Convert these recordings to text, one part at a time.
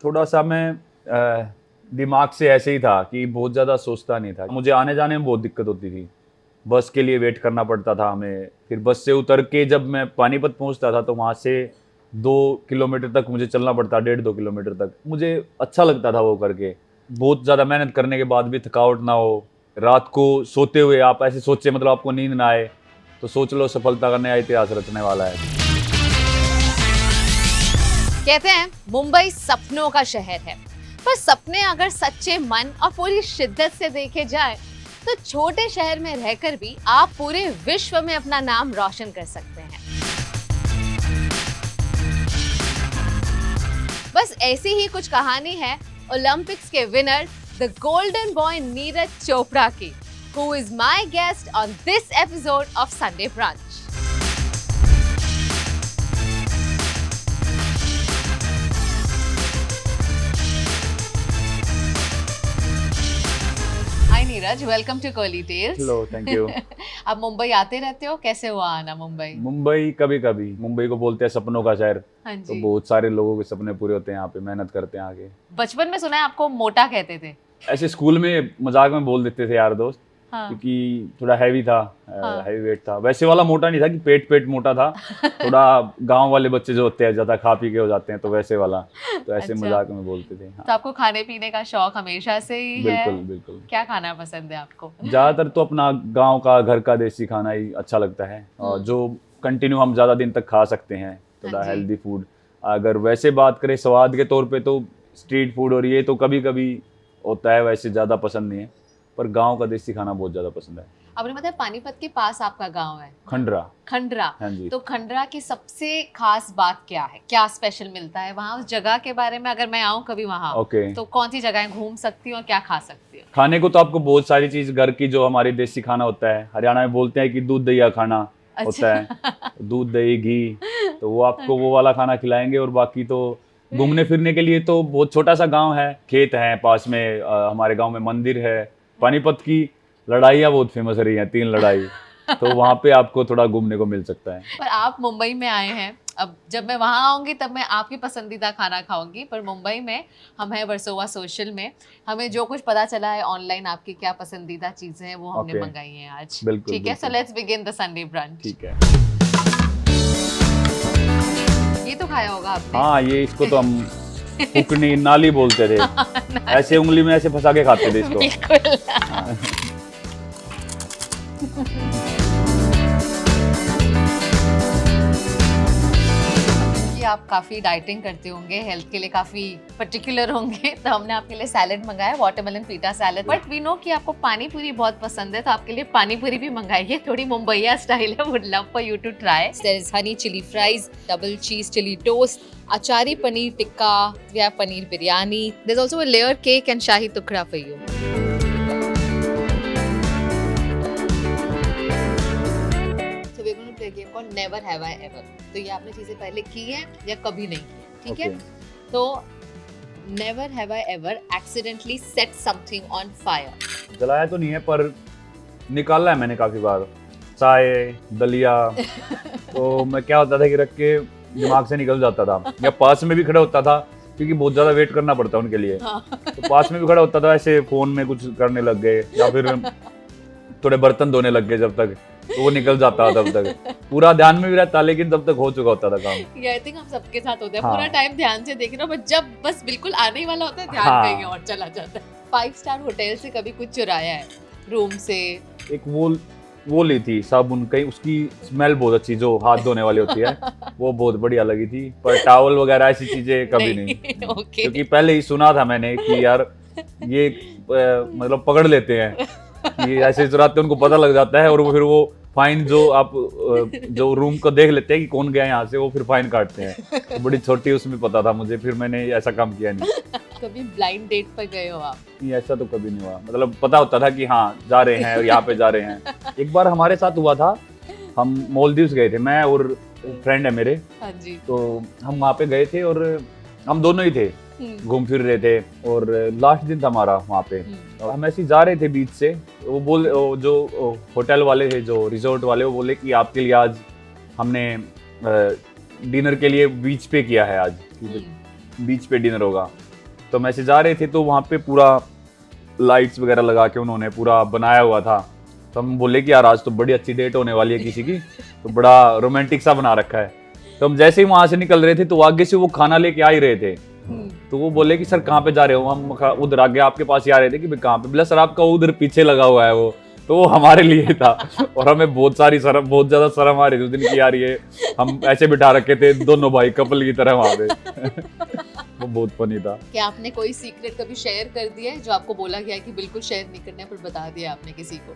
थोड़ा सा मैं दिमाग से ऐसे ही था कि बहुत ज़्यादा सोचता नहीं था। मुझे आने जाने में बहुत दिक्कत होती थी, बस के लिए वेट करना पड़ता था हमें। फिर बस से उतर के जब मैं पानीपत पहुंचता था तो वहाँ से 2 किलोमीटर तक मुझे चलना पड़ता, 1.5-2 किलोमीटर तक। मुझे अच्छा लगता था वो करके। बहुत ज़्यादा मेहनत करने के बाद भी थकावट ना हो, रात को सोते हुए आप ऐसे सोचे, मतलब आपको नींद ना आए, तो सोच लो सफलता का नया इतिहास रचने वाला है। कहते हैं मुंबई सपनों का शहर है, पर सपने अगर सच्चे मन और पूरी शिद्दत से देखे जाए तो छोटे शहर में रहकर भी आप पूरे विश्व में अपना नाम रोशन कर सकते हैं। बस ऐसी ही कुछ कहानी है ओलंपिक्स के winner the golden boy Neeraj Chopra की, who is my guest on this episode of Sunday Brunch. Hi Neeraj, welcome to Curly Tales. Hello, thank you. आप मुंबई आते रहते हो, कैसे हुआ आना मुंबई? मुंबई कभी कभी, मुंबई को बोलते हैं सपनों का शहर। हाँ तो जी। बहुत सारे लोगों के सपने पूरे होते हैं यहाँ पे, मेहनत करते हैं आगे। बचपन में सुना है आपको मोटा कहते थे। ऐसे स्कूल में मजाक में बोल देते थे यार दोस्त, हाँ। क्योंकि थोड़ा हैवी था, हाँ। हैवी वेट था। वैसे वाला मोटा नहीं था कि पेट पेट मोटा था, थोड़ा गांव वाले बच्चे जो होते हैं ज्यादा खा पी के हो जाते हैं, तो वैसे वाला। तो ऐसे अच्छा। मजाक में बोलते थे। हाँ, तो आपको खाने पीने का शौक हमेशा से ही है? बिल्कुल बिल्कुल। क्या खाना पसंद है आपको? ज्यादातर तो अपना गांव का, घर का देसी खाना ही अच्छा लगता है, और जो कंटिन्यू हम ज्यादा दिन तक खा सकते हैं, थोड़ा हाँ जी। Healthy food. अगर वैसे बात करें स्वाद के तौर पे, तो स्ट्रीट फूड और ये तो कभी कभी होता है, वैसे ज्यादा पसंद नहीं है। पर गांव का देसी खाना बहुत ज्यादा पसंद है। आपने बताया पानीपत के पास आपका गांव है, खंडरा। खंडरा। हाँ जी। तो खंडरा की सबसे खास बात क्या है, क्या स्पेशल मिलता है वहाँ? उस जगह के बारे में, अगर मैं आऊँ कभी वहाँ, ओके। तो कौन सी जगह घूम सकती हूँ और क्या खा सकती हूँ? खाने को तो आपको बहुत सारी चीज, घर की जो हमारी देसी खाना होता है, हरियाणा में बोलते हैं कि दूध दहिया खाना होता है, दूध दही घी, तो वो आपको वो वाला खाना खिलाएंगे। और बाकी तो घूमने फिरने के लिए तो बहुत छोटा सा गांव है, खेत हैं पास में, हमारे गांव में मंदिर है। पानीपत की लड़ाइयाँ बहुत फेमस रही हैं, 3 लड़ाई, तो वहाँ पे आपको थोड़ा घूमने को मिल सकता है। पर आप मुंबई में आए हैं, अब जब मैं वहाँ आऊँगी तब मैं आपकी पसंदीदा खाना खाऊंगी। पर मुंबई में हम हैं वर्सोवा सोशल में, हमें जो कुछ पता चला है ऑनलाइन आपकी क्या पसंदीदा चीजें हैं वो हमने Okay. मंगाई हैं आज। बिल्कुल, ठीक है, सो बिल्कुल। Let's begin the Sunday brunch. ठीक है। ये तो खाया होगा आपने। हाँ, ये इसको तो हम फुकनी नाली बोलते थे, ऐसे उंगली में ऐसे फंसा के खाते थे इसको। बिल्कुल। हाँ। कि आप काफ़ी डाइटिंग करते होंगे, हेल्थ के लिए काफ़ी पर्टिकुलर होंगे, तो हमने आपके लिए सैलेड मंगाया, वाटरमेलन पीटा सैलेड। बट वी नो कि आपको पानी पूरी बहुत पसंद है, तो आपके लिए पानी पूरी भी मंगाई है, थोड़ी मुंबईया स्टाइल है। Would love for you to try. There is honey chilli fries, double cheese chilli toast, achari paneer tikka, we have paneer biryani, there is also a layer cake and shahi tukda for you. So we're going to play a game called Never Have I Ever. तो ये आपने चीजें पहले की हैं या कभी नहीं की, ठीक है? Okay. तो Never have I ever accidentally set something on fire. जलाया तो नहीं है, पर निकाला है मैंने काफी बार। चाय, दलिया, तो मैं क्या होता था कि रख के दिमाग से निकल जाता था, या पास में भी खड़ा होता था, क्योंकि बहुत ज्यादा वेट करना पड़ता है उनके लिए। तो पास में भी खड़ा होता था, ऐसे फोन में कुछ करने लग गए, या फिर थोड़े बर्तन धोने लग गए, जब तक तो वो निकल जाता था, तब तक पूरा ध्यान में भी रहता, लेकिन तब तक हो चुका होता था काम। ये आई थिंक हम सबके साथ होता है, हाँ। पूरा टाइम ध्यान से देख रहे हो, बट जब बस बिल्कुल आने ही वाला होता है, ध्यान हाँ। कहीं और चला जाता है। 5 स्टार होटल से कभी कुछ चुराया है रूम से? एक वो ली थी साबुन, कहीं उसकी स्मेल बहुत अच्छी, जो हाथ धोने वाली होती है, वो बहुत बढ़िया लगी थी। पर टॉवल वगैरह ऐसी चीजें कभी नहीं। ओके। क्योंकि पहले ही सुना था मैंने कि यार ये मतलब पकड़ लेते हैं, कि ऐसे चुराते उनको पता लग जाता है, और वो फिर वो फाइन जो आप जो रूम को देख लेते हैं कि कौन गया यहाँ से, वो फिर फाइन काटते हैं। तो बड़ी छोटी उसमें पता था मुझे, फिर मैंने ऐसा काम किया नहीं। कभी ब्लाइंड डेट पर गए हो आप? नहीं, ऐसा तो कभी नहीं हुआ। मतलब पता होता था कि हाँ जा रहे हैं और यहाँ पे जा रहे हैं। एक बार हमारे साथ हुआ था, हम मालदीव्स गए थे, मैं और फ्रेंड है मेरे, हाँ जी। तो हम वहाँ पे गए थे और हम दोनों ही थे, घूम फिर रहे थे, और लास्ट दिन था हमारा वहाँ पे। हम ऐसे ही जा रहे थे बीच से, वो जो होटल वाले थे, जो रिजॉर्ट वाले, वो बोले कि आपके लिए आज हमने डिनर के लिए बीच पे किया है, आज बीच पे डिनर होगा। तो हम ऐसे जा रहे थे तो वहाँ पे पूरा लाइट्स वगैरह लगा के उन्होंने पूरा बनाया हुआ था। तो हम बोले कि यार आज तो बड़ी अच्छी डेट होने वाली है किसी की, तो बड़ा रोमांटिक सा बना रखा है। तो हम जैसे ही वहां से निकल रहे थे तो आगे से वो खाना लेके आ ही रहे थे। तो वो बोले कि सर कहाँ पे जा रहे हो? हम उधर आगे आपके पास ही आ रहे थे कि भाई कहाँ पे? बोला सर आपका उधर पीछे लगा हुआ है वो। तो वो हमारे लिए था और हमें बहुत ज्यादा शर्म आ रही थी उस दिन की, यार ये हम ऐसे बिठा रखे थे दोनों भाई कपल की तरह वहां पे। वो बहुत फनी था। क्या आपने कोई सीक्रेट कभी शेयर कर दिया है जो आपको बोला गया है कि बिल्कुल शेयर नहीं करना है, पर बता दिया आपने किसी को?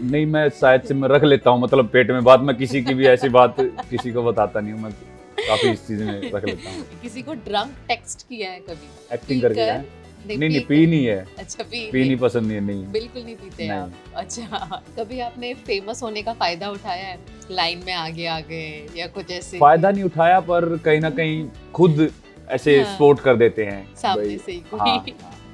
नहीं, मैं शायद से मैं रख लेता हूँ मतलब पेट में बात, मैं किसी की भी ऐसी बात किसी को बताता नहीं हूँ, मैं काफी इस चीज में रख लेता हूँ। किसी को ड्रंक टेक्स्ट किया है कभी? एक्टिंग करके पीकर? है? नहीं, पी नहीं है। अच्छा, पी नहीं पसंद नहीं है, नहीं। बिल्कुल नहीं पीते हैं नहीं। आप? अच्छा, कभी आपने फेमस होने का फायदा उठाया है? लाइन में आगे आ गए या कुछ ऐसे? फायदा नहीं उठाया, पर कहीं ना कहीं खुद ऐसे हाँ। सपोर्ट कर देते हैं सामने भाई। से ही कोई। हाँ,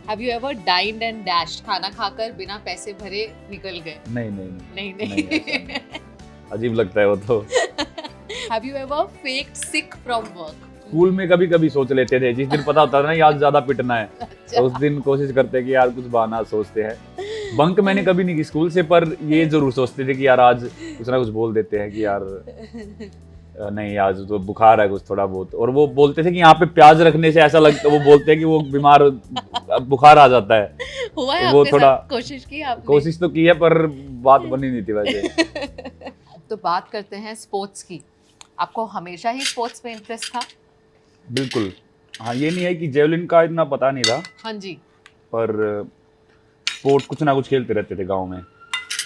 Have you ever dined and dashed? खाना खाकर बिना पैसे भरे निकल गए? नहीं नहीं नहीं, नहीं नहीं, ऐसा अजीब लगता है वो तो। Have you ever faked sick from work? School में कभी कभी सोच लेते थे, जिस दिन पता होता था ना यार ज्यादा पिटना है, तो उस दिन कोशिश करते कि यार कुछ बहाना सोचते हैं। बंक मैंने कभी नहीं की स्कूल से, पर ये जरूर सोचते थे कि यार आज कुछ ना कुछ बोल देते हैं कि यार नहीं आज तो बुखार है कुछ थोड़ा बहुत। और वो बोलते थे कि यहाँ पे प्याज रखने से ऐसा लगता, वो बोलते हैं कि वो बीमार बुखार आ जाता है। हुआ है वो आपके थोड़ा साथ? कोशिश की आपने? कोशिश तो की है पर बात बनी नहीं थी वैसे। तो बात करते हैं स्पोर्ट्स की। आपको हमेशा ही स्पोर्ट्स में इंटरेस्ट था? बिल्कुल हाँ, ये नहीं है कि जेवलिन का इतना पता नहीं था, हाँ जी। पर स्पोर्ट कुछ ना कुछ खेलते रहते थे गांव में।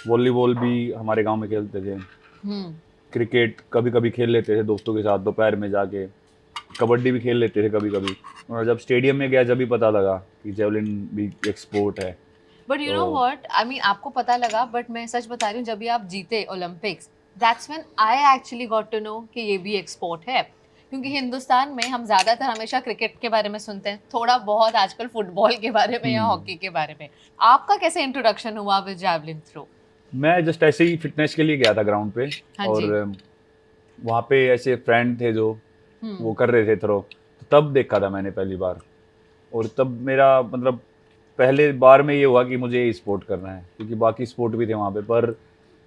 वॉलीबॉल भी हमारे गांव में खेलते थे, क्रिकेट कभी कभी खेल लेते थे दोस्तों के साथ दोपहर में जाके, कबड्डी भी खेल लेते थे कभी कभी। और जब स्टेडियम में गया जब भी पता लगा कि जेवलिन भी एक स्पोर्ट है। But you know what I mean, आपको पता लगा, बट मैं सच बता रही हूँ, जब भी आप जीते Olympics, that's when I actually got to know कि ये भी एक स्पोर्ट है। क्योंकि हिंदुस्तान में हम ज़्यादातर हमेशा क्रिकेट के बारे में सुनते हैं, थोड़ा बहुत आजकल फुटबॉल के बारे में या हॉकी के बारे में। आपका कैसे इंट्रोडक्शन हुआ विद जैवलिन थ्रो? मैं जस्ट ऐसे ही फिटनेस के लिए गया था ग्राउंड पे। हाँ और जी। वहाँ पे ऐसे फ्रेंड थे जो वो कर रहे थे थ्रो, तो तब देखा था मैंने पहली बार। और तब मेरा मतलब पहले बार में ये हुआ कि मुझे ये स्पोर्ट करना है, क्योंकि बाकी स्पोर्ट भी थे वहाँ पे, पर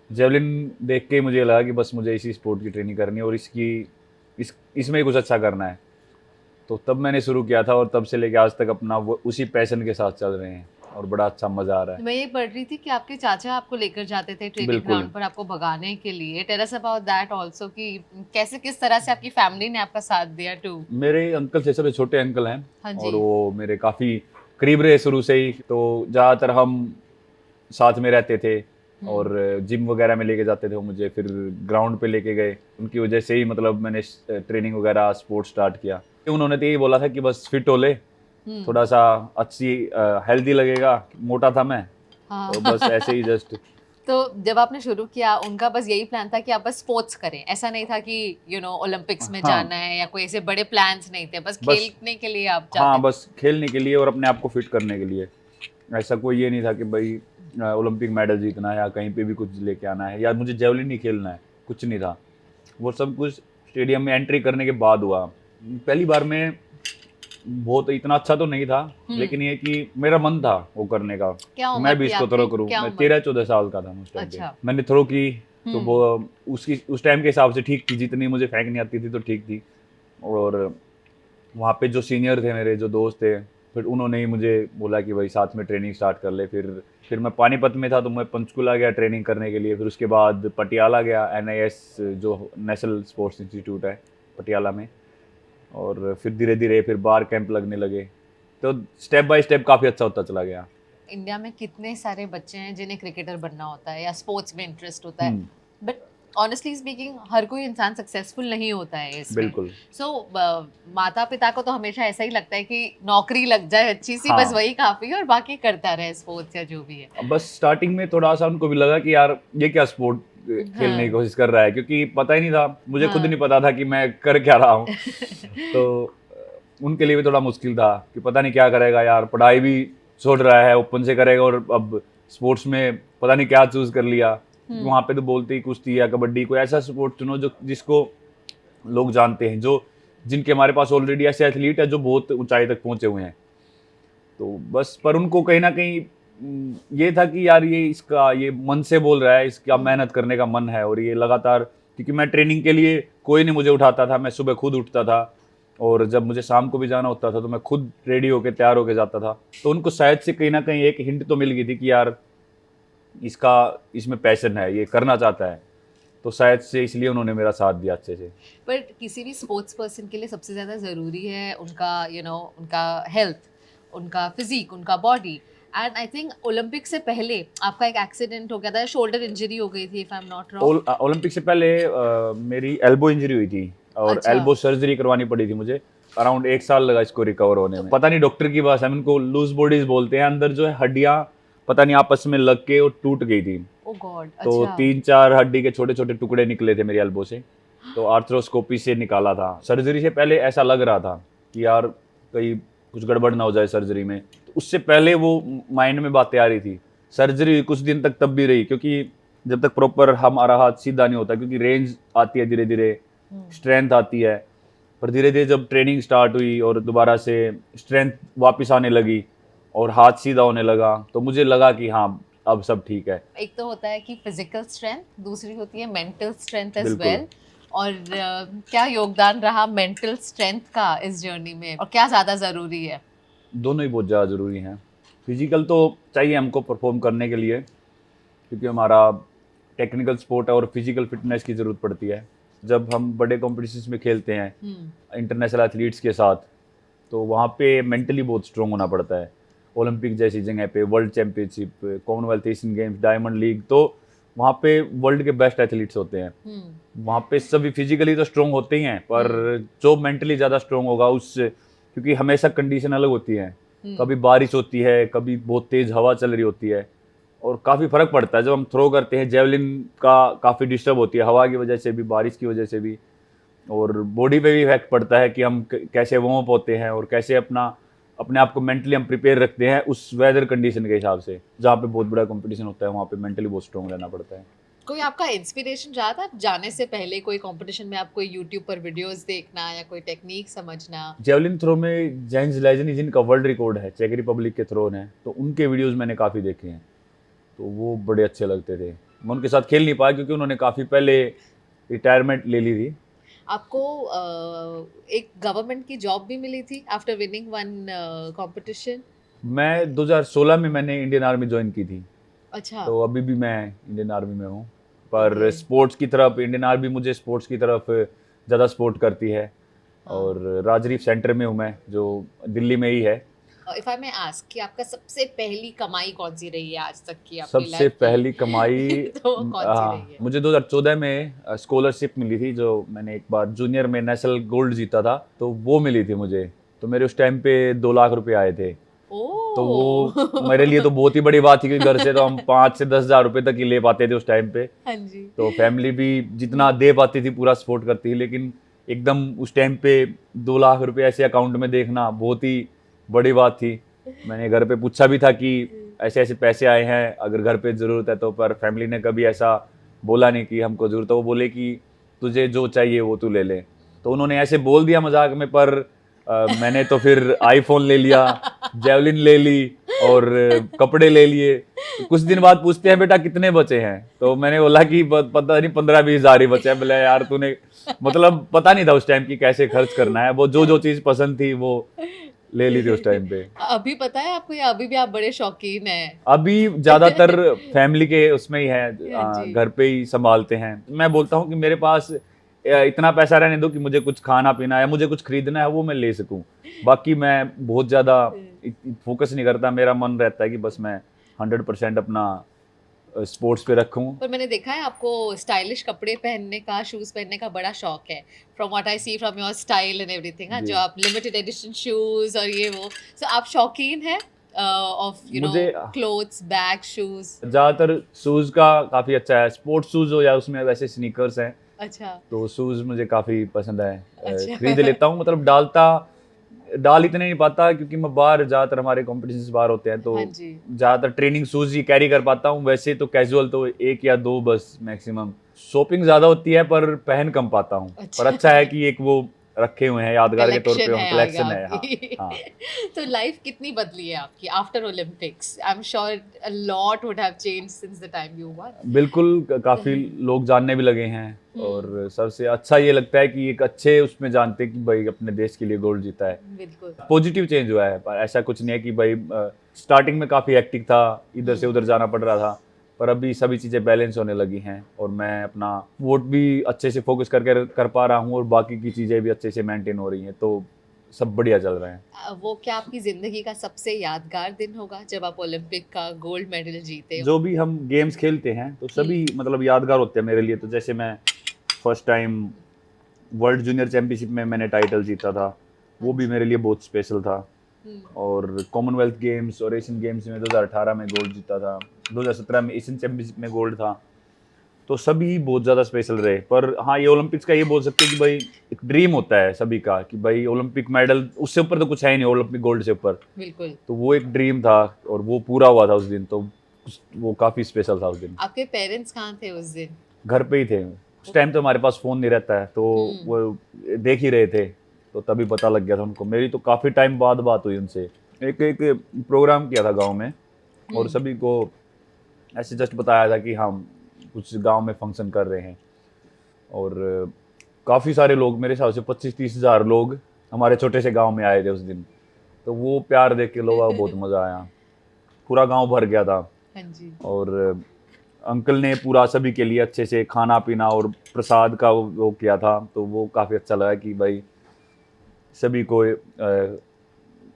जेवलिन देख के मुझे लगा कि बस मुझे इसी स्पोर्ट की ट्रेनिंग करनी है और इसमें ही कुछ अच्छा करना है। तो तब मैंने शुरू किया था और तब से लेके आज तक अपना वो उसी पैशन के साथ चल रहे हैं और बड़ा अच्छा मजा आ रहा है। मैं ये पढ़ रही थी कि आपके चाचा आपको लेकर जाते थे ट्रेनिंग बिल्कुल। ग्राउंड पर आपको भगाने के लिए। Tell us about that also, कि कैसे किस तरह से आपकी फैमिली ने आपका साथ दिया टू? मेरे अंकल से सबसे छोटे अंकल हैं। हाँ जी। और वो मेरे काफ़ी करीब रहे शुरू से ही, तो ज़्यादातर हम साथ में रहते थे और जिम वगैरह में लेके जाते थे वो मुझे, फिर ग्राउंड पे लेके गए। उनकी वजह से ही मतलब मैंने ट्रेनिंग वगैरह स्पोर्ट्स स्टार्ट किया। उन्होंने तो यही बोला था कि बस फिट हो ले, थोड़ा सा अच्छी हेल्दी लगेगा, मोटा था मैं। हाँ। तो बस ऐसे ही जस्ट तो जब आपने शुरू किया, उनका बस यही प्लान था कि आप बस स्पोर्ट्स करें, ऐसा नहीं था कि यू नो ओलंपिक्स में हाँ। जाना है या कोई ऐसे बड़े प्लान्स नहीं थे, बस बस- खेलने के लिए आप जाते हाँ, थे? बस खेलने के लिए और अपने आप को फिट करने के लिए। ऐसा कोई ये नहीं था कि भाई ओलंपिक मेडल जीतना है या कहीं पे भी कुछ लेके आना है या मुझे जेवलिन ही खेलना है, कुछ नहीं था। वो सब कुछ स्टेडियम में एंट्री करने के बाद हुआ। पहली बार में बहुत इतना अच्छा तो नहीं था, लेकिन ये कि मेरा मन था वो करने का, क्या उम्र मैं भी थी इसको आपकी? थ्रो करूँ। क्या मैं उम्र? 13-14 साल का था उस टाइम पे। अच्छा। मैंने थ्रो की तो वो उस टाइम के हिसाब से ठीक थी, जितनी मुझे फेंकनी आती थी तो ठीक थी। और वहाँ पे जो सीनियर थे मेरे जो दोस्त थे, फिर उन्होंने ही मुझे बोला कि भाई साथ में ट्रेनिंग स्टार्ट कर ले। फिर मैं पानीपत में था तो मैं पंचकुला गया ट्रेनिंग करने के लिए। फिर उसके बाद पटियाला गया, NIS जो नेशनल स्पोर्ट्स इंस्टीट्यूट है पटियाला में। और फिर धीरे धीरे फिर बाहर कैंप लगने लगे, तो स्टेप बाय स्टेप काफ़ी अच्छा होता चला गया। इंडिया में कितने सारे बच्चे हैं जिन्हें क्रिकेटर बनना होता है या स्पोर्ट्स में इंटरेस्ट होता है, बट ऑनेस्टली स्पीकिंग हर कोई इंसान सक्सेसफुल नहीं होता है इसमें। बिल्कुल। सो माता पिता को तो हमेशा ऐसा ही लगता है कि नौकरी लग जाए अच्छी सी, हाँ। बस वही काफी है और बाकी करता रहे स्पोर्ट्स या जो भी है। बस स्टार्टिंग में थोड़ा सा उनको भी लगा कि यार ये क्या स्पोर्ट खेलने की कोशिश कर रहा है, क्योंकि पता ही नहीं था, मुझे खुद नहीं पता था कि मैं कर क्या रहा हूँ। तो उनके लिए भी थोड़ा मुश्किल था कि पता नहीं क्या करेगा यार, पढ़ाई भी छोड़ रहा है, ओपन से करेगा और अब स्पोर्ट्स में पता नहीं क्या चूज कर लिया। वहाँ पे तो बोलते ही कुश्ती या कबड्डी, कोई ऐसा स्पोर्ट चुनो जो जिसको लोग जानते हैं, जिनके हमारे पास ऑलरेडी ऐसे एथलीट है जो बहुत ऊंचाई तक पहुंचे हुए हैं। तो बस पर उनको कहीं ना कहीं ये था कि यार ये मन से बोल रहा है, इसका मेहनत करने का मन है। और ये लगातार, क्योंकि मैं ट्रेनिंग के लिए कोई नहीं मुझे उठाता था, मैं सुबह खुद उठता था और जब मुझे शाम को भी जाना होता था तो मैं खुद रेडी होके तैयार होके जाता था। तो उनको शायद से कहीं ना कहीं एक हिंट तो मिल गई थी कि यार इसमें पैशन है, ये करना चाहता है। तो शायद से इसलिए उन्होंने मेरा साथ दिया अच्छे से। पर किसी भी स्पोर्ट्स पर्सन के लिए सबसे ज़्यादा ज़रूरी है उनका उनका हेल्थ, उनका फिजिक, उनका body. And I think Olympic से पहले आपका एक एक्सीडेंट हो गया था, शोल्डर इंजरी हो गई थी if I am not wrong. Olympic से पहले मेरी एल्बो इंजरी हुई थी और अच्छा। एल्बो सर्जरी करवानी पड़ी थी मुझे। अराउंड 1 साल लगा इसको रिकवर होने में। पता नहीं डॉक्टर की भाषा में इनको लूज बॉडीज बोलते हैं। अंदर जो है हड्डियां पता नहीं आपस में लग के और टूट गई थी। ओह गॉड। तो अच्छा। 3-4 हड्डी के छोटे छोटे टुकड़े निकले थे मेरी एल्बो से। तो आर्थ्रोस्कोपी से निकाला था। सर्जरी से पहले ऐसा लग रहा था कि यार कहीं कुछ गड़बड़ ना हो जाए सर्जरी में। तो उससे पहले वो माइंड में बातें आ रही थी। सर्जरी कुछ दिन तक तब भी रही, क्योंकि जब तक प्रॉपर हमारा हाथ सीधा नहीं होता, क्योंकि रेंज आती है धीरे धीरे, स्ट्रेंथ आती है। पर धीरे धीरे जब ट्रेनिंग स्टार्ट हुई और दोबारा से स्ट्रेंथ वापस आने लगी और हाथ सीधा होने लगा, तो मुझे लगा कि हाँ अब सब ठीक है। एक तो होता है कि फिजिकल स्ट्रेंथ, दूसरी होती है मेंटल स्ट्रेंथ एज बिल्कुल। वेल। और क्या योगदान रहा मेंटल स्ट्रेंथ का इस जर्नी में, और क्या ज़्यादा ज़रूरी है? दोनों ही बहुत ज़्यादा ज़रूरी हैं। फिजिकल तो चाहिए हमको परफॉर्म करने के लिए, क्योंकि हमारा टेक्निकल स्पोर्ट है और फिजिकल फिटनेस की ज़रूरत पड़ती है। जब हम बड़े कॉम्पिटिशन्स में खेलते हैं इंटरनेशनल एथलीट्स के साथ, तो वहाँ पे मेंटली बहुत स्ट्रॉन्ग होना पड़ता है। ओलंपिक जैसी जगह पे, world championship, Commonwealth, Asian games, diamond league, तो वहाँ पे वर्ल्ड के बेस्ट एथलीट्स होते हैं। वहाँ पे सभी फिजिकली तो स्ट्रॉन्ग होते ही हैं, पर जो मेंटली ज़्यादा स्ट्रॉन्ग होगा उससे, क्योंकि हमेशा कंडीशन अलग होती है। कभी बारिश होती है, कभी बहुत तेज़ हवा चल रही होती है और काफ़ी फ़र्क पड़ता है। जब हम थ्रो करते हैं जेवलिन का काफ़ी डिस्टर्ब होती है, हवा की वजह से भी, बारिश की वजह से भी, और बॉडी पे भी इफेक्ट पड़ता है कि हम कैसे वार्म अप होते हैं और कैसे अपने आप को मेंटली हम प्रिपेयर रखते हैं उस वेदर कंडीशन के हिसाब से। जहाँ पे बहुत बड़ा कंपटीशन होता है वहाँ पे मेंटली बहुत स्ट्रॉन्ग रहना पड़ता है। कोई आपका इंस्पिरेशन रहा था जाने से पहले कोई कंपटीशन में, आपको यूट्यूब पर वीडियोस देखना या कोई टेक्निक समझना? जेवलिन थ्रो में जेन्स लेजेनी, जिनका वर्ल्ड रिकॉर्ड है, चेक रिपब्लिक के थ्रो है, तो उनके वीडियोस मैंने काफ़ी देखे हैं, तो वो बड़े अच्छे लगते थे। मैं उनके साथ खेल नहीं पाया क्योंकि उन्होंने काफ़ी पहले रिटायरमेंट ले ली थी। आपको एक गवर्नमेंट की जॉब भी मिली थी आफ्टर विनिंग वन कंपटीशन? मैं 2016 में मैंने इंडियन आर्मी ज्वाइन की थी, अच्छा। तो अभी भी मैं इंडियन आर्मी में हूँ। पर Okay. स्पोर्ट्स की तरफ इंडियन आर्मी मुझे स्पोर्ट्स की तरफ ज़्यादा सपोर्ट करती है। और राजरीफ सेंटर में हूँ मैं, जो दिल्ली में ही है। इफ आई मे आस्क कि आपका सबसे पहली कमाई कौन सी रही है आज तक की आपकी सबसे लाइफ की? पहली कमाई तो कौन सी रही है? मुझे 2014 में स्कॉलरशिप मिली थी, जो मैंने एक बार जूनियर में नेशनल गोल्ड जीता था, तो वो मिली थी मुझे। तो मेरे उस टाइम पे 2 लाख रुपए आए थे। तो वो मेरे लिए तो बहुत ही बड़ी बात थी, क्योंकि घर से तो हम 5 से 10 हज़ार रुपए तक ही ले पाते थे उस टाइम पे। हाँ जी। तो फैमिली भी जितना दे पाती थी पूरा सपोर्ट करती थी, लेकिन एकदम उस टाइम पे 2 लाख रुपए ऐसे अकाउंट में देखना बहुत ही बड़ी बात थी। मैंने घर पे पूछा भी था कि ऐसे ऐसे पैसे आए हैं, अगर घर पे ज़रूरत है तो, पर फैमिली ने कभी ऐसा बोला नहीं कि हमको ज़रूरत है। वो बोले कि तुझे जो चाहिए वो तू ले ले। तो उन्होंने ऐसे बोल दिया मजाक में, पर मैंने तो फिर आईफोन ले लिया, जेवलिन ले ली और कपड़े ले लिए। तो कुछ दिन बाद पूछते हैं बेटा कितने बचे हैं, तो मैंने बोला कि पता नहीं 15-20 हज़ार ही बचे हैं। बोला यार तूने, मतलब पता नहीं था उस टाइम की कैसे खर्च करना है। वो जो चीज़ पसंद थी वो ले ली थी उस टाइम पे। अभी पता है आपको, या अभी भी आप बड़े शौकीन हैं? अभी ज़्यादातर फैमिली के उसमें ही है, जी। घर पे ही संभालते हैं। मैं बोलता हूँ कि मेरे पास इतना पैसा रहने दो कि मुझे कुछ खाना पीना है, मुझे कुछ खरीदना है, वो मैं ले सकूं। बाकी मैं बहुत ज़्यादा फोकस नहीं करता। मेरा मन रहता है कि बस मैं 100% अपना स्पोर्ट्स पे रखूं। पर मैंने देखा है आपको स्टाइलिश कपड़े पहनने का, शूज पहनने का बड़ा शौक है। From what I see from your style and everything, हाँ, जी। जो आप लिमिटेड एडिशन शूज और ये वो, सो आप शौकीन हैं ऑफ मुझे क्लोथ्स, बैग, शूज? ज़्यादातर शूज़ का काफ़ी अच्छा है, स्पोर्ट्स शूज़ हो या उसमें वैसे स्नीकर्स हैं, अच्छा। तो शूज़ मुझे काफ़ी पसंद है। अच्छा। खरीद लेता हूँ, मतलब डाल इतने नहीं पाता, क्योंकि मैं बाहर ज़्यादातर हमारे कॉम्पिटिशन्स बाहर होते हैं, तो हाँ जी। ज़्यादातर ट्रेनिंग शूज़ ही कैरी कर पाता हूँ। वैसे तो कैजुअल तो 1 या 2 बस मैक्सिमम। शॉपिंग ज़्यादा होती है पर पहन कम पाता हूँ। अच्छा। पर अच्छा है कि एक वो रखे हुए हैं यादगार के तौर पे, कलेक्शन है कलेक्शन आगे है। हाँ आपकी। हाँ। तो लाइफ कितनी बदली है आपकी after Olympics? I am sure a lot would have changed since the time you one. बिल्कुल काफी लोग जानने भी लगे हैं, और सबसे अच्छा ये लगता है कि एक अच्छे उसमें जानते हैं कि भाई अपने देश के लिए गोल्ड जीता है। बिल्कुल। पॉजिटिव चेंज हुआ है, पर ऐसा कुछ नहीं है कि भाई स्टार्टिंग में काफ़ी हेक्टिक था, इधर से उधर जाना पड़ रहा था, पर अभी सभी चीज़ें बैलेंस होने लगी हैं, और मैं अपना वोट भी अच्छे से फोकस करके कर पा रहा हूँ, और बाकी की चीज़ें भी अच्छे से मेंटेन हो रही हैं, तो सब बढ़िया चल रहा है। वो क्या आपकी जिंदगी का सबसे यादगार दिन होगा जब आप ओलंपिक का गोल्ड मेडल जीते हो? जो भी हम गेम्स खेलते हैं तो सभी मतलब यादगार होते हैं मेरे लिए। तो जैसे मैं first time world junior championship में मैंने टाइटल जीता था, वो भी मेरे लिए बहुत स्पेशल था। और कॉमनवेल्थ गेम्स और एशियन गेम्स में 2018 में गोल्ड जीता था, 2017 में एशियन चैंपियनशिप में गोल्ड था, तो सभी बहुत ज़्यादा स्पेशल रहे। पर हाँ, ये ओलंपिक्स का ये बोल सकते हैं कि भाई एक ड्रीम होता है सभी का कि भाई ओलंपिक मेडल, उससे ऊपर तो कुछ है ही नहीं ओलंपिक गोल्ड से ऊपर। बिल्कुल। तो वो एक ड्रीम था और वो पूरा हुआ था उस दिन, तो वो काफ़ी स्पेशल था उस दिन। आपके पेरेंट्स कहाँ थे उस दिन? घर पे ही थे उस टाइम, तो हमारे पास फ़ोन नहीं रहता है, तो वो देख ही रहे थे, तो तभी पता लग गया था उनको। मेरी तो काफ़ी टाइम बाद बात हुई उनसे। एक एक प्रोग्राम किया था गांव में, और सभी को ऐसे जस्ट बताया था कि हम कुछ गांव में फंक्शन कर रहे हैं, और काफ़ी सारे लोग, मेरे हिसाब से 25-30 हज़ार लोग हमारे छोटे से गांव में आए थे उस दिन। तो वो प्यार देख के लोगों को बहुत मज़ा आया, पूरा गांव भर गया था। हाँ जी। और अंकल ने पूरा सभी के लिए अच्छे से खाना पीना और प्रसाद का वो किया था, तो वो काफ़ी अच्छा लगा कि भाई सभी को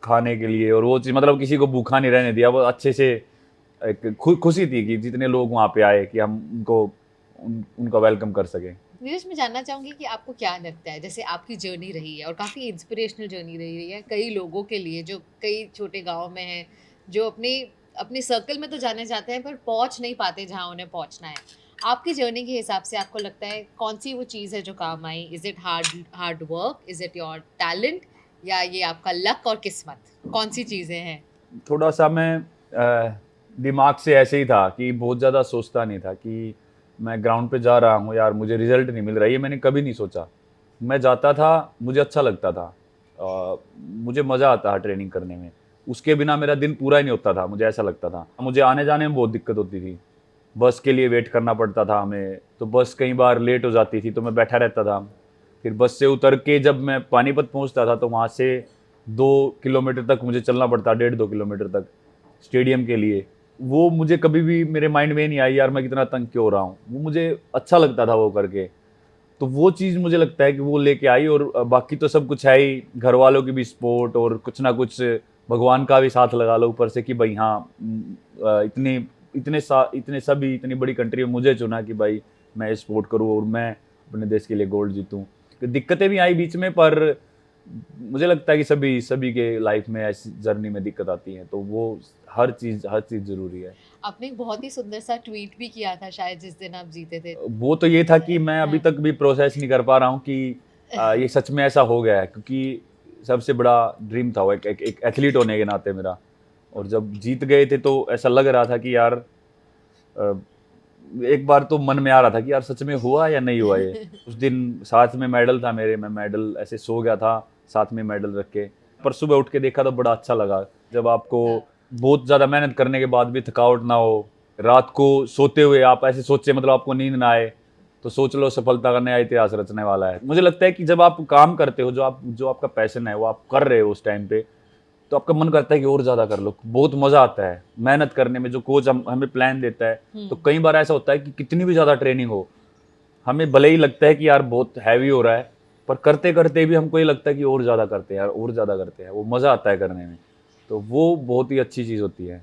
खाने के लिए, और वो चीज़ मतलब किसी को भूखा नहीं रहने दिया। वो अच्छे से एक खुशी थी कि जितने लोग वहाँ पे आए कि हम उनको उनका वेलकम कर सकें। नीरज, मैं जानना चाहूंगी कि आपको क्या लगता है, जैसे आपकी जर्नी रही है और काफ़ी इंस्पिरेशनल जर्नी रही है कई लोगों के लिए जो कई छोटे गांव में हैं, जो अपने अपने सर्कल में तो जाने जाते हैं पर पहुंच नहीं पाते जहां उन्हें पहुंचना है। आपकी जर्नी के हिसाब से आपको लगता है कौन सी वो चीज़ है जो काम आई? Is it hard work, is it your talent, या ये आपका लक और किस्मत? कौन सी चीज़ें हैं? थोड़ा सा मैं दिमाग से ऐसे ही था कि बहुत ज़्यादा सोचता नहीं था कि मैं ग्राउंड पे जा रहा हूँ यार, मुझे रिजल्ट नहीं मिल रहा है, ये मैंने कभी नहीं सोचा। मैं जाता था, मुझे अच्छा लगता था, मुझे मज़ा आता था ट्रेनिंग करने में, उसके बिना मेरा दिन पूरा ही नहीं होता था, मुझे ऐसा लगता था। मुझे आने जाने में बहुत दिक्कत होती थी, बस के लिए वेट करना पड़ता था हमें, तो बस कई बार लेट हो जाती थी तो मैं बैठा रहता था। फिर बस से उतर के जब मैं पानीपत पहुंचता था तो वहाँ से 2 किलोमीटर तक मुझे चलना पड़ता, 1.5-2 किलोमीटर तक स्टेडियम के लिए। वो मुझे कभी भी मेरे माइंड में नहीं आई यार मैं कितना तंग क्यों हो रहा हूँ, वो मुझे अच्छा लगता था वो करके। तो वो चीज़ मुझे लगता है कि वो लेके आई, और बाकी तो सब कुछ है ही, घर वालों की भी सपोर्ट और कुछ ना कुछ भगवान का भी साथ लगा लो ऊपर से कि भाई हाँ, इतने सभी इतनी बड़ी कंट्री में मुझे चुना कि भाई मैं सपोर्ट करूँ और मैं अपने देश के लिए गोल्ड जीतूँ। दिक्कतें भी आई बीच में, पर मुझे लगता है कि सभी सभी के लाइफ में ऐसी जर्नी में दिक्कत आती है, तो वो हर चीज़ ज़रूरी है। आपने एक बहुत ही सुंदर सा ट्वीट भी किया था शायद जिस दिन आप जीते थे। वो तो ये था कि मैं अभी तक भी प्रोसेस नहीं कर पा रहा हूँ कि ये सच में ऐसा हो गया है, क्योंकि सबसे बड़ा ड्रीम था वो एक एथलीट होने के नाते मेरा। और जब जीत गए थे तो ऐसा लग रहा था कि यार एक बार तो मन में आ रहा था कि यार सच में हुआ या नहीं हुआ ये। उस दिन साथ में मेडल था मेरे, मैं मेडल ऐसे सो गया था साथ में मेडल रख के, पर सुबह उठ के देखा तो बड़ा अच्छा लगा। जब आपको बहुत ज़्यादा मेहनत करने के बाद भी थकावट ना हो, रात को सोते हुए आप ऐसे सोचे मतलब आपको नींद ना आए, तो सोच लो सफलता का नया इतिहास रचने वाला है। मुझे लगता है कि जब आप काम करते हो, जो आपका पैशन है वो आप कर रहे हो उस टाइम पे, तो आपका मन करता है कि और ज़्यादा कर लो, बहुत मज़ा आता है मेहनत करने में। जो कोच हमें प्लान देता है, तो कई बार ऐसा होता है कि कितनी भी ज़्यादा ट्रेनिंग हो, हमें भले ही लगता है कि यार बहुत हैवी हो रहा है, पर करते करते भी हमको ये लगता है कि और ज़्यादा करते हैं यार, और ज़्यादा करते हैं, वो मज़ा आता है करने में। तो वो बहुत ही अच्छी चीज़ होती है,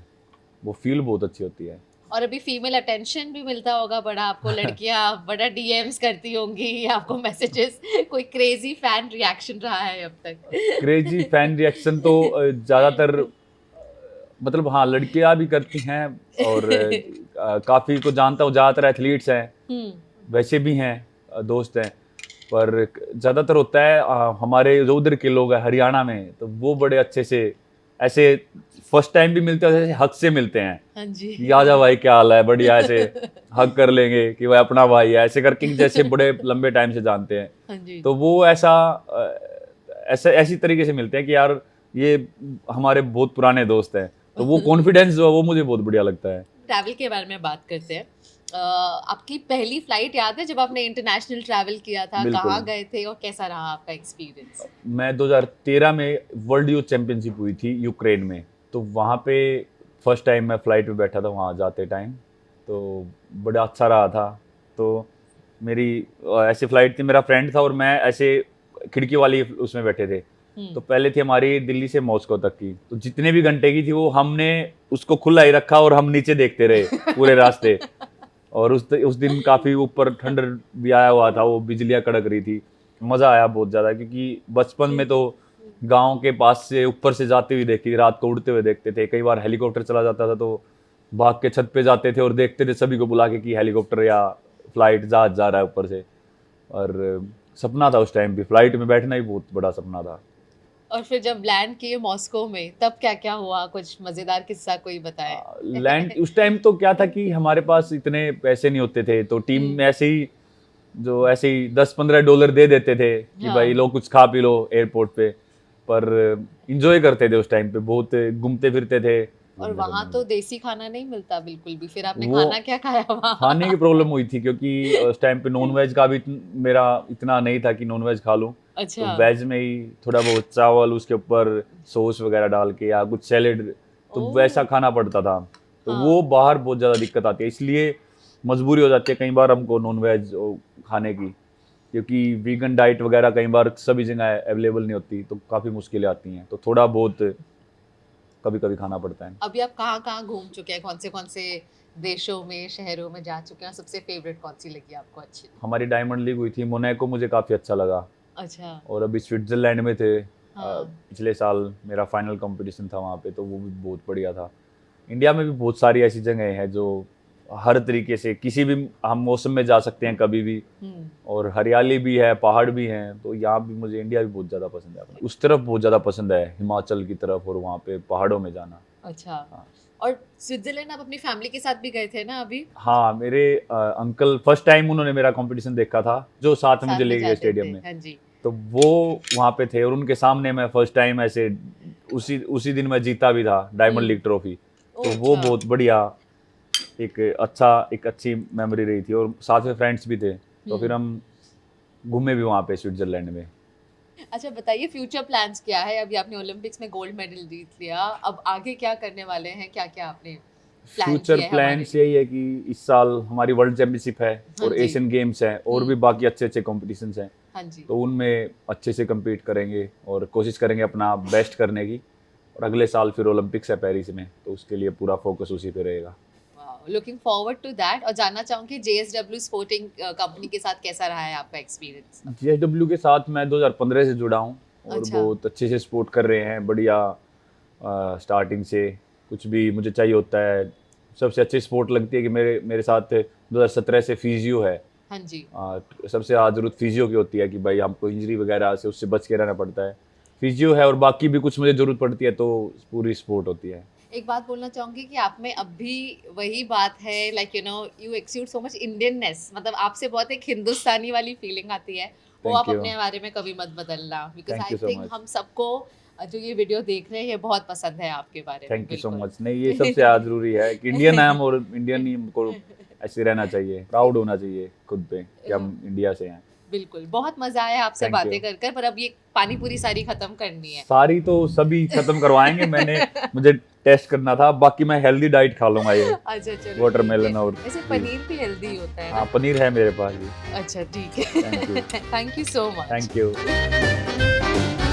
वो फील बहुत अच्छी होती है। और अभी फीमेल अटेंशन भी मिलता होगा बड़ा आपको, लड़कियां बड़ा डीएम्स करती होंगी आपको, मैसेजेस, कोई क्रेजी फैन रिएक्शन रहा है अब तक? क्रेजी फैन रिएक्शन तो ज़्यादातर मतलब हाँ लड़कियां भी करती हैं, और काफ़ी को जानता हूँ, ज़्यादातर एथलीट्स हैं, वैसे भी हैं, दोस्त हैं, पर ज़्यादातर होता है हमारे जो उधर के लोग हैं हरियाणा में, तो वो बड़े अच्छे से ऐसे फर्स्ट टाइम भी मिलते हैं, जैसे हक से मिलते हैं। हाँ जी। कि आजा भाई क्या हाल है, बढ़िया, ऐसे हक कर लेंगे कि भाई अपना भाई है, ऐसे करके जैसे बड़े लंबे टाइम से जानते हैं। हाँ जी। तो वो ऐसा ऐसे ऐसी तरीके से मिलते हैं कि यार ये हमारे बहुत पुराने दोस्त हैं, तो वो कॉन्फिडेंस जो है वो मुझे बहुत बढ़िया लगता है। ट्रैवल के बारे में बात करते हैं। आपकी पहली फ्लाइट याद है जब आपने इंटरनेशनल ट्रैवल किया था? बिल्कुल। कहाँ गए थे और कैसा रहा आपका एक्सपीरियंस? मैं 2013 में वर्ल्ड यूथ चैंपियनशिप हुई थी यूक्रेन में, तो वहाँ पे फर्स्ट टाइम मैं फ़्लाइट में बैठा था वहाँ जाते टाइम, तो बड़ा अच्छा रहा था। तो मेरी ऐसी फ़्लाइट थी, मेरा फ्रेंड था और मैं ऐसे खिड़की वाली उसमें बैठे थे। तो पहले थी हमारी दिल्ली से मॉस्को तक की, तो जितने भी घंटे की थी वो हमने उसको खुला ही रखा और हम नीचे देखते रहे पूरे रास्ते। और उस दिन काफ़ी ऊपर ठंड भी आया हुआ था, वो बिजलियाँ कड़क रही थी। मज़ा आया बहुत ज़्यादा, क्योंकि बचपन में तो गांव के पास से ऊपर से जाते हुए देखी, रात को उड़ते हुए देखते थे। कई बार हेलीकॉप्टर चला जाता था तो भाग के छत पे जाते थे और देखते थे सभी को बुला के कि हेलीकॉप्टर या फ्लाइट जहाज जा रहा है ऊपर से। और सपना था उस टाइम भी, फ्लाइट में बैठना ही बहुत बड़ा सपना था। और फिर जब लैंड किए मॉस्को में तब क्या क्या हुआ? कुछ मजेदार किस्सा कोई बताए? लैंड उस टाइम तो क्या था कि हमारे पास इतने पैसे नहीं होते थे, तो टीम में ऐसे ही $10-15 दे देते थे कि हाँ। भाई लो कुछ खा पी लो एयरपोर्ट पे। पर इंजॉय करते थे उस टाइम पे, बहुत घूमते फिरते थे। और वहां तो देसी खाना नहीं मिलता बिल्कुल भी, फिर आपने वो खाना क्या खाया वहां? खाने की प्रॉब्लम हुई थी, क्योंकि उस टाइम पे नॉन वेज का भी मेरा इतना नहीं था कि नॉन वेज खा लूँ। तो अच्छा। वेज में ही थोड़ा बहुत चावल, उसके ऊपर सॉस वगैरह डाल के या कुछ सैलेड, तो ओह। वैसा खाना पड़ता था। तो हाँ। वो बाहर बहुत ज़्यादा दिक्कत आती है, इसलिए मजबूरी हो जाती है कई बार हमको नॉन वेज खाने की, क्योंकि वीगन डाइट वगैरह कई बार सभी जगह अवेलेबल नहीं होती, तो काफ़ी मुश्किलें आती हैं। तो थोड़ा बहुत कभी कभी खाना पड़ता है। अभी आप कहाँ कहाँ घूम चुके हैं? कौन से देशों में, शहरों में जा चुके हैं? सबसे फेवरेट कौन सी लगी आपको अच्छी? हमारी डायमंड लीग हुई थी मोनाको, मुझे काफ़ी अच्छा लगा। अच्छा। और अभी स्विट्ज़रलैंड में थे, हाँ। पिछले साल मेरा फाइनल कंपटीशन था वहाँ पे, तो वो भी बहुत बढ़िया था। इंडिया में भी बहुत सारी ऐसी जगह हैं जो हर तरीके से किसी भी हम मौसम में जा सकते हैं कभी भी, और हरियाली भी है, पहाड़ भी हैं। तो यहाँ भी मुझे इंडिया भी बहुत ज़्यादा पसंद है, उस तरफ बहुत ज़्यादा पसंद है, हिमाचल की तरफ, और वहाँ पे पहाड़ों में जाना। अच्छा। हाँ। और स्विट्जरलैंड आप अपनी फैमिली के साथ भी गए थे ना अभी? हाँ, मेरे अंकल फर्स्ट टाइम उन्होंने मेरा कंपटीशन देखा था, जो साथ में साथ मुझे में ले गए जाते स्टेडियम थे। में। हाँ जी। तो वो वहाँ पे थे और उनके सामने मैं फर्स्ट टाइम ऐसे उसी दिन मैं जीता भी था डायमंड लीग ट्रॉफी। तो वो अच्छा। बहुत बढ़िया एक अच्छी मेमोरी रही थी, और साथ में फ्रेंड्स भी थे, तो फिर हम घूमे भी वहाँ पे स्विट्जरलैंड में। अच्छा बताइए, फ्यूचर प्लान्स क्या है? अभी आपने ओलंपिक्स में गोल्ड मेडल जीत लिया, अब आगे क्या करने वाले हैं? क्या क्या आपने प्लान फ्यूचर किया है हमारे प्लान्स लिए? यही है कि इस साल हमारी वर्ल्ड चैंपियनशिप है हाँ और जी। एशियन गेम्स हैं और भी बाकी अच्छे अच्छे कॉम्पिटिशन्स हैं, हाँ जी। तो उनमें अच्छे से compete करेंगे और कोशिश करेंगे अपना बेस्ट करने की। और अगले साल फिर ओलंपिक्स है पेरिस में, तो उसके लिए पूरा फोकस उसी पे रहेगा। Looking forward to that. और जानना चाहूंगी JSW स्पोर्टिंग कंपनी के साथ कैसा रहा है आपका एक्सपीरियंस? JSW के साथ मैं 2015 से जुड़ा हूँ और अच्छा। बहुत अच्छे से सपोर्ट कर रहे हैं, बढ़िया। स्टार्टिंग से कुछ भी मुझे चाहिए होता है, सबसे अच्छी सपोर्ट लगती है कि मेरे साथ 2017 से फिजियो है। हाँ जी। सबसे ज़्यादा जरूरत फिजियो की होती है कि भाई हमको इंजरी वगैरह से उससे बच के रहना पड़ता है। फिजियो है और बाकी भी कुछ मुझे ज़रूरत पड़ती है तो पूरी सपोर्ट होती है। एक बात बोलना चाहूंगी कि आप में अब भी वही बात है, like you exude so much Indianness, मतलब आपसे बहुत एक हिंदुस्तानी वाली फीलिंग आती है, वो Thank आप you. अपने बारे में कभी मत बदलना, because Thank I you so think much. हम सबको जो ये वीडियो देख रहे हैं ये बहुत पसंद है आपके बारे में। थैंक यू सो बिल्कुल। मच। नहीं, ये सबसे ज़्यादा जरूरी है कि इंडियन है हम, और इंडियन ही हमको ऐसे रहना चाहिए, प्राउड होना चाहिए खुद पे कि हम इंडिया से हैं। बिल्कुल, बहुत मजा आया आपसे Thank बातें you. कर कर, पर अब ये पानी पूरी सारी खत्म करनी है। सारी तो सभी खत्म करवाएंगे, मुझे टेस्ट करना था, बाकी मैं हेल्दी डाइट खा लूंगा ये अच्छा चलो। वाटरमेलन ठीक है। और वैसे जी। पनीर भी हेल्दी होता है हाँ, ना? पनीर है मेरे पास भी। अच्छा ठीक है। Thank you. Thank you so much. Thank you.